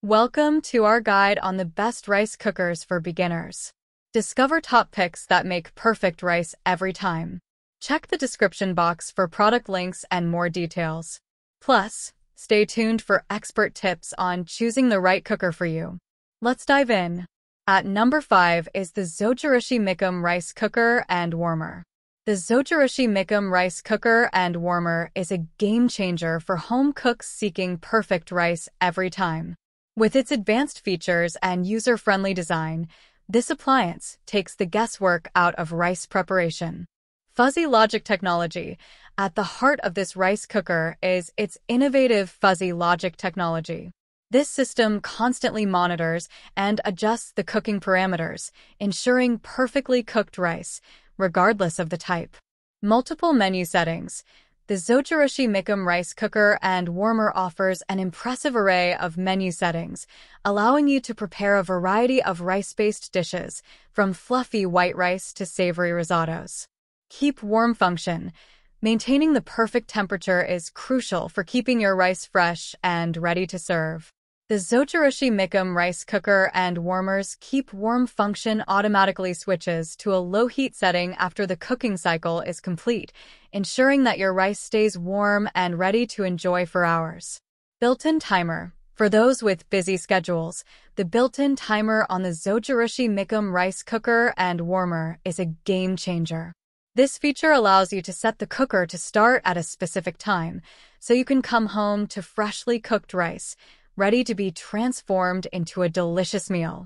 Welcome to our guide on the best rice cookers for beginners. Discover top picks that make perfect rice every time. Check the description box for product links and more details. Plus, stay tuned for expert tips on choosing the right cooker for you. Let's dive in. At number 5 is the Zojirushi Micom Rice Cooker and Warmer. The Zojirushi Micom Rice Cooker and Warmer is a game changer for home cooks seeking perfect rice every time. With its advanced features and user-friendly design, this appliance takes the guesswork out of rice preparation. Fuzzy logic technology. At the heart of this rice cooker is its innovative fuzzy logic technology. This system constantly monitors and adjusts the cooking parameters, ensuring perfectly cooked rice, regardless of the type. Multiple menu settings. The Zojirushi Micom Rice Cooker and Warmer offers an impressive array of menu settings, allowing you to prepare a variety of rice-based dishes, from fluffy white rice to savory risottos. Keep warm function. Maintaining the perfect temperature is crucial for keeping your rice fresh and ready to serve. The Zojirushi Micom Rice Cooker and Warmer's Keep Warm function automatically switches to a low heat setting after the cooking cycle is complete, ensuring that your rice stays warm and ready to enjoy for hours. Built-in timer. For those with busy schedules, the built-in timer on the Zojirushi Micom Rice Cooker and Warmer is a game changer. This feature allows you to set the cooker to start at a specific time, so you can come home to freshly cooked rice, ready to be transformed into a delicious meal.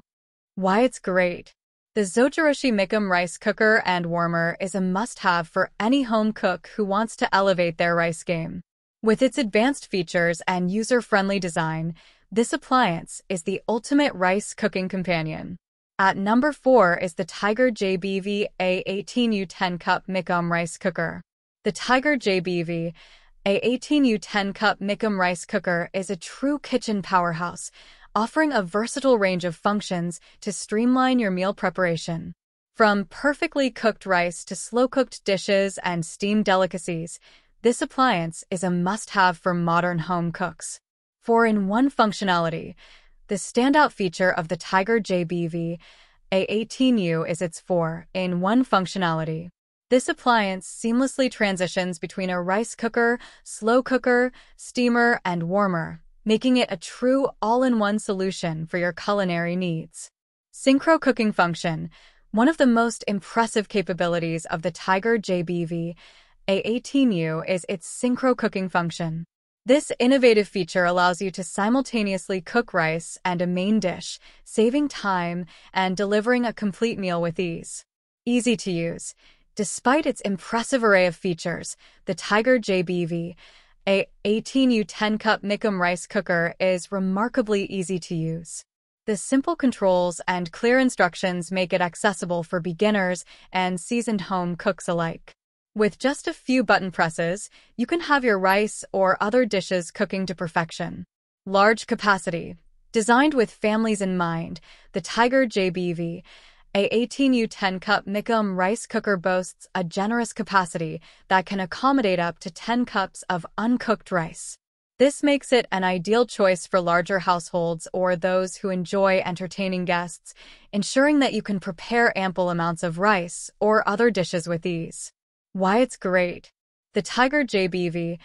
Why it's great. The Zojirushi Micom Rice Cooker and Warmer is a must-have for any home cook who wants to elevate their rice game. With its advanced features and user-friendly design, this appliance is the ultimate rice cooking companion. At number 4 is the Tiger JBV A18U 10-cup Micom Rice Cooker. The Tiger JBV A18U 10-cup Micom Rice Cooker is a true kitchen powerhouse, offering a versatile range of functions to streamline your meal preparation. From perfectly cooked rice to slow-cooked dishes and steamed delicacies, this appliance is a must-have for modern home cooks. 4-in-1 functionality. The standout feature of the Tiger JBV A18U is its 4-in-1 functionality. This appliance seamlessly transitions between a rice cooker, slow cooker, steamer, and warmer, making it a true all-in-one solution for your culinary needs. Synchro cooking function. One of the most impressive capabilities of the Tiger JBV A18U is its synchro cooking function. This innovative feature allows you to simultaneously cook rice and a main dish, saving time and delivering a complete meal with ease. Easy to use. Despite its impressive array of features, the Tiger JBV A18U 10-cup Micom Rice Cooker is remarkably easy to use. The simple controls and clear instructions make it accessible for beginners and seasoned home cooks alike. With just a few button presses, you can have your rice or other dishes cooking to perfection. Large capacity. Designed with families in mind, the Tiger JBV A18U 10-cup Micom Rice Cooker boasts a generous capacity that can accommodate up to 10 cups of uncooked rice. This makes it an ideal choice for larger households or those who enjoy entertaining guests, ensuring that you can prepare ample amounts of rice or other dishes with ease. Why it's great. The Tiger JBV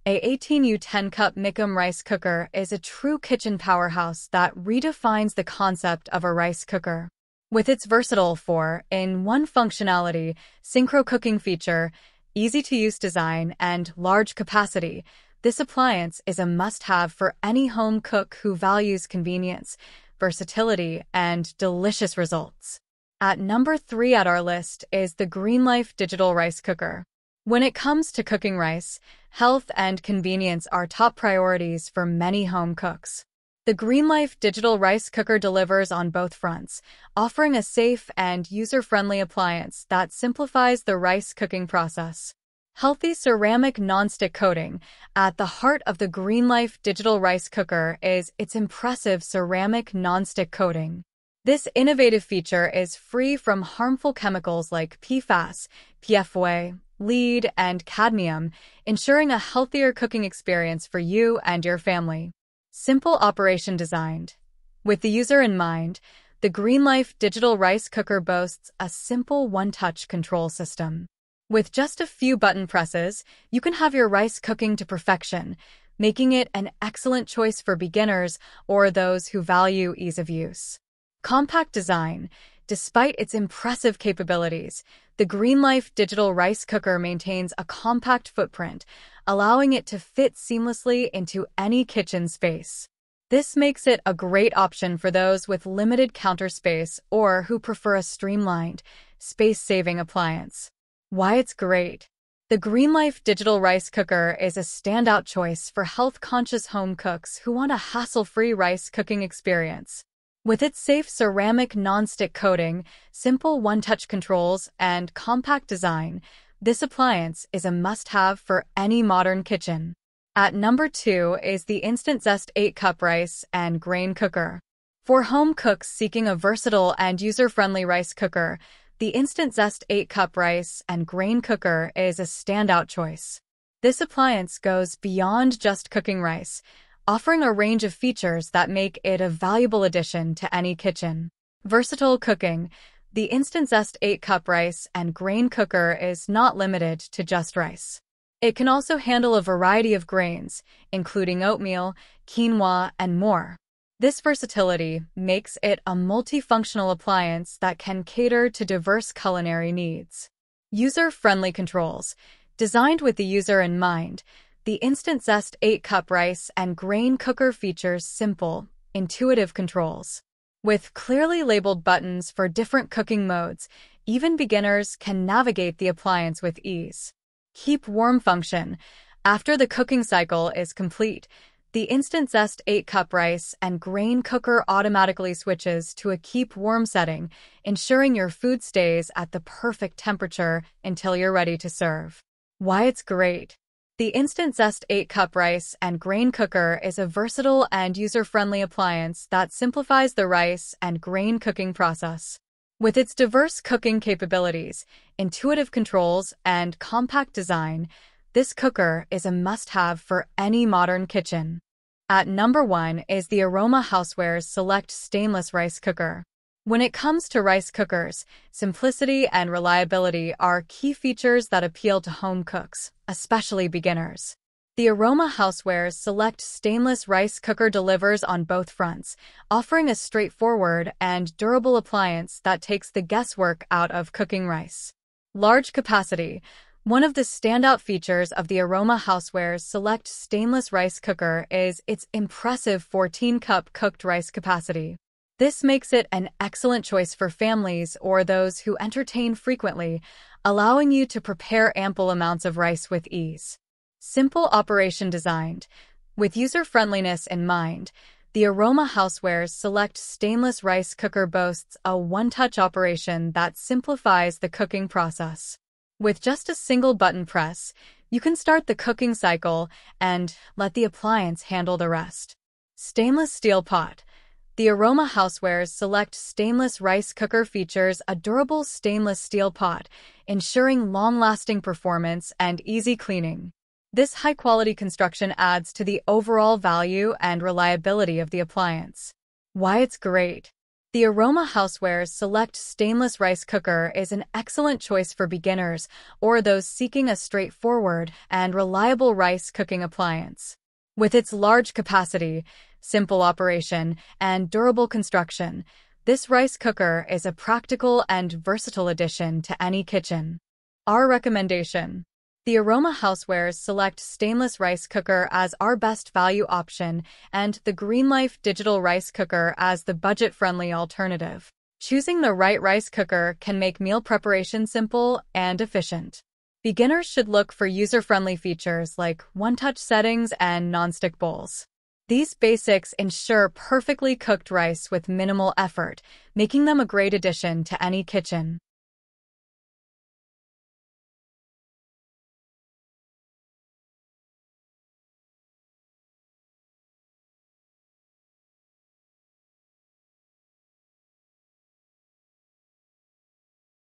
A18U 10-cup Micom Rice Cooker is a true kitchen powerhouse that redefines the concept of a rice cooker. With its versatile 4-in-1 functionality, synchro cooking feature, easy-to-use design, and large capacity, this appliance is a must-have for any home cook who values convenience, versatility, and delicious results. At number 3 at our list is the GreenLife Digital Rice Cooker. When it comes to cooking rice, health and convenience are top priorities for many home cooks. The GreenLife Digital Rice Cooker delivers on both fronts, offering a safe and user-friendly appliance that simplifies the rice cooking process. Healthy ceramic nonstick coating. At the heart of the GreenLife Digital Rice Cooker is its impressive ceramic nonstick coating. This innovative feature is free from harmful chemicals like PFAS, PFOA, lead, and cadmium, ensuring a healthier cooking experience for you and your family. Simple operation designed. With the user in mind, the GreenLife digital rice cooker boasts a simple one-touch control system. With just a few button presses, you can have your rice cooking to perfection, making it an excellent choice for beginners or those who value ease of use. Compact design. Despite its impressive capabilities, the GreenLife digital rice cooker maintains a compact footprint, allowing it to fit seamlessly into any kitchen space. This makes it a great option for those with limited counter space or who prefer a streamlined, space-saving appliance. Why it's great. The GreenLife digital rice cooker is a standout choice for health-conscious home cooks who want a hassle-free rice cooking experience. With its safe ceramic non-stick coating, simple one-touch controls, and compact design, this appliance is a must-have for any modern kitchen. At number 2 is the Instant Zest 8-cup rice and grain cooker. For home cooks seeking a versatile and user-friendly rice cooker, the Instant Zest 8-cup rice and grain cooker is a standout choice. This appliance goes beyond just cooking rice, offering a range of features that make it a valuable addition to any kitchen. Versatile cooking. The Instant Zest 8-cup rice and grain cooker is not limited to just rice. It can also handle a variety of grains, including oatmeal, quinoa, and more. This versatility makes it a multifunctional appliance that can cater to diverse culinary needs. User-friendly controls. Designed with the user in mind, the Instant Zest 8-cup rice and grain cooker features simple, intuitive controls. With clearly labeled buttons for different cooking modes, even beginners can navigate the appliance with ease. Keep warm function. After the cooking cycle is complete, the Instant Zest 8-cup rice and grain cooker automatically switches to a keep warm setting, ensuring your food stays at the perfect temperature until you're ready to serve. Why it's great. The Instant Zest 8-cup rice and grain cooker is a versatile and user-friendly appliance that simplifies the rice and grain cooking process. With its diverse cooking capabilities, intuitive controls, and compact design, this cooker is a must-have for any modern kitchen. At number 1 is the Aroma Housewares Select Stainless Rice Cooker. When it comes to rice cookers, simplicity and reliability are key features that appeal to home cooks, especially beginners. The Aroma Housewares Select Stainless Rice Cooker delivers on both fronts, offering a straightforward and durable appliance that takes the guesswork out of cooking rice. Large capacity. One of the standout features of the Aroma Housewares Select Stainless Rice Cooker is its impressive 14-cup cooked rice capacity. This makes it an excellent choice for families or those who entertain frequently, allowing you to prepare ample amounts of rice with ease. Simple operation designed. With user-friendliness in mind, the Aroma Housewares Select Stainless Rice Cooker boasts a one-touch operation that simplifies the cooking process. With just a single button press, you can start the cooking cycle and let the appliance handle the rest. Stainless steel pot. The Aroma Housewares Select Stainless Rice Cooker features a durable stainless steel pot, ensuring long-lasting performance and easy cleaning. This high-quality construction adds to the overall value and reliability of the appliance. Why it's great. The Aroma Housewares Select Stainless Rice Cooker is an excellent choice for beginners or those seeking a straightforward and reliable rice cooking appliance. With its large capacity, simple operation, and durable construction, this rice cooker is a practical and versatile addition to any kitchen. Our recommendation. The Aroma Housewares Select Stainless Rice Cooker as our best value option and the GreenLife Digital Rice Cooker as the budget-friendly alternative. Choosing the right rice cooker can make meal preparation simple and efficient. Beginners should look for user-friendly features like one-touch settings and non-stick bowls. These basics ensure perfectly cooked rice with minimal effort, making them a great addition to any kitchen.